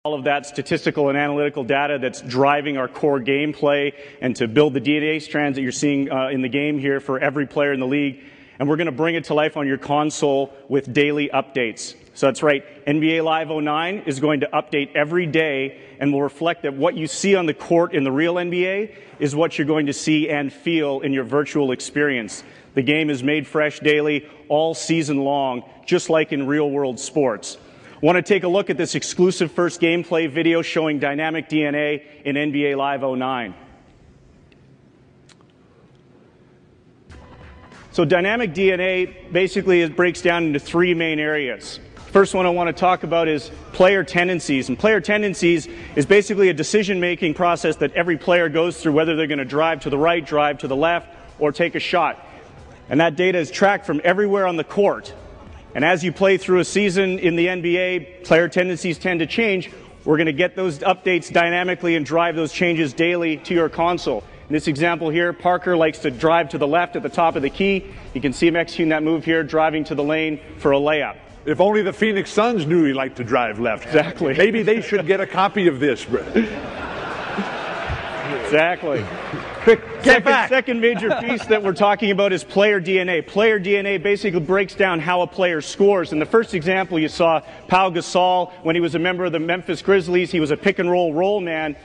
all of that statistical and analytical data that's driving our core gameplay and to build the DNA strands that you're seeing in the game here for every player in the league. And we're going to bring it to life on your console with daily updates. So that's right, NBA Live 09 is going to update every day and will reflect that what you see on the court in the real NBA is what you're going to see and feel in your virtual experience. The game is made fresh daily, all season long, just like in real-world sports. I want to take a look at this exclusive first gameplay video showing dynamic DNA in NBA Live 09. So dynamic DNA basically breaks down into three main areas. First one I want to talk about is player tendencies. And player tendencies is basically a decision-making process that every player goes through, whether they're going to drive to the right, drive to the left, or take a shot. And that data is tracked from everywhere on the court. And as you play through a season in the NBA, player tendencies tend to change. We're going to get those updates dynamically and drive those changes daily to your console. In this example here, Parker likes to drive to the left at the top of the key. You can see him executing that move here, driving to the lane for a layup. If only the Phoenix Suns knew he liked to drive left. Exactly. Maybe they should get a copy of this. Exactly. Second major piece that we're talking about is player DNA. Player DNA basically breaks down how a player scores. In the first example, you saw Pau Gasol when he was a member of the Memphis Grizzlies. He was a pick-and-roll man.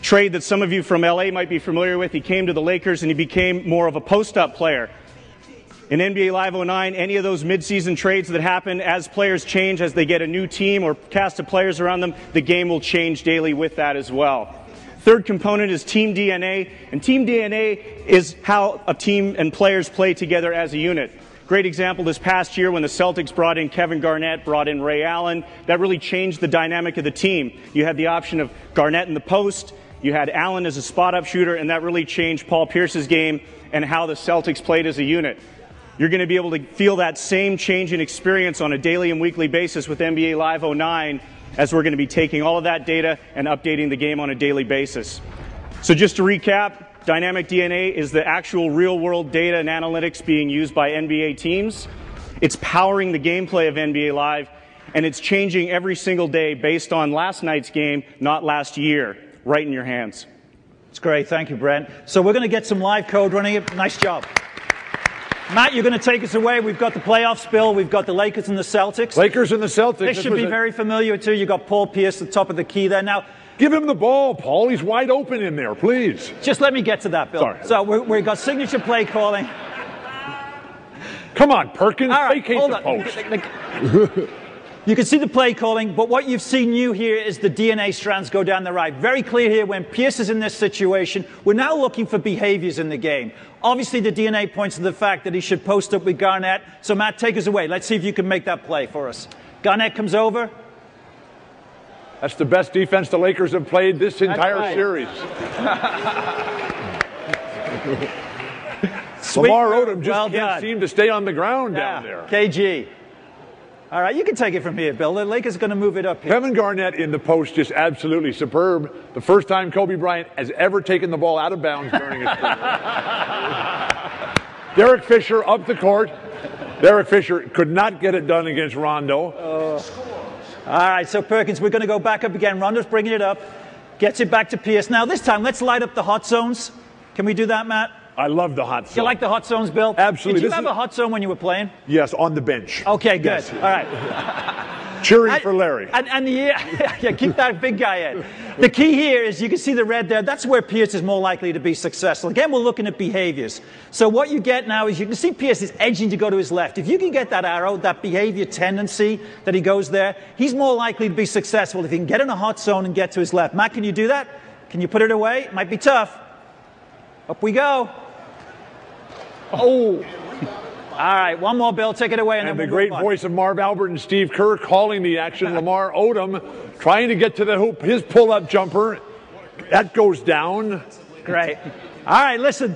Trade that some of you from LA might be familiar with. He came to the Lakers and he became more of a post-up player. In NBA Live 09, any of those mid-season trades that happen as players change, as they get a new team or cast of players around them, the game will change daily with that as well. Third component is team DNA, and team DNA is how a team and players play together as a unit. Great example this past year when the Celtics brought in Kevin Garnett, brought in Ray Allen. That really changed the dynamic of the team. You had the option of Garnett in the post, you had Allen as a spot-up shooter, and that really changed Paul Pierce's game and how the Celtics played as a unit. You're going to be able to feel that same change in experience on a daily and weekly basis with NBA Live 09, as we're going to be taking all of that data and updating the game on a daily basis. So just to recap, dynamic DNA is the actual real-world data and analytics being used by NBA teams. It's powering the gameplay of NBA Live, and it's changing every single day based on last night's game, not last year, right in your hands. It's great. Thank you, Brent. So we're going to get some live code running. Nice job. Matt, you're going to take us away. We've got the playoffs, Bill. We've got the Lakers and the Celtics. Lakers and the Celtics. This should be very familiar, too. You've got Paul Pierce at the top of the key there. Now, give him the ball, Paul. He's wide open in there, please. Just let me get to that, Bill. Sorry. So we've got signature play calling. Come on, Perkins. All right, vacate hold the post. You can see the play calling, but what you've seen new here is the DNA strands go down the right. Very clear here when Pierce is in this situation. We're now looking for behaviors in the game. Obviously, the DNA points to the fact that he should post up with Garnett. So, Matt, take us away. Let's see if you can make that play for us. Garnett comes over. That's the best defense the Lakers have played this entire series. Lamar Odom just can't seem to stay on the ground down there. KG. All right, you can take it from here, Bill. The Lakers are going to move it up here. Kevin Garnett in the post, just absolutely superb. The first time Kobe Bryant has ever taken the ball out of bounds during his career. Derek Fisher up the court. Derek Fisher could not get it done against Rondo. All right, so Perkins, we're going to go back up again. Rondo's bringing it up. Gets it back to Pierce. Now, this time, let's light up the hot zones. Can we do that, Matt? I love the hot zone. You like the hot zones, Bill? Absolutely. Did you have a hot zone when you were playing? Yes, on the bench. Okay, good. Yes. All right. Cheering for Larry. Yeah, keep that big guy in. The key here is you can see the red there. That's where Pierce is more likely to be successful. Again, we're looking at behaviors. So what you get now is you can see Pierce is edging to go to his left. If you can get that arrow, that behavior tendency that he goes there, he's more likely to be successful if he can get in a hot zone and get to his left. Matt, can you do that? Can you put it away? It might be tough. Up we go. Oh. All right, one more, Bill. Take it away. And the great voice of Marv Albert and Steve Kerr calling the action. Lamar Odom trying to get to the hoop. His pull-up jumper. That goes down. Great. All right, listen.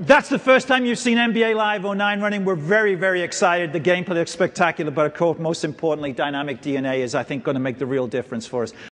That's the first time you've seen NBA Live 09 running. We're very, very excited. The gameplay looks spectacular, but of course, most importantly, dynamic DNA is, I think, going to make the real difference for us.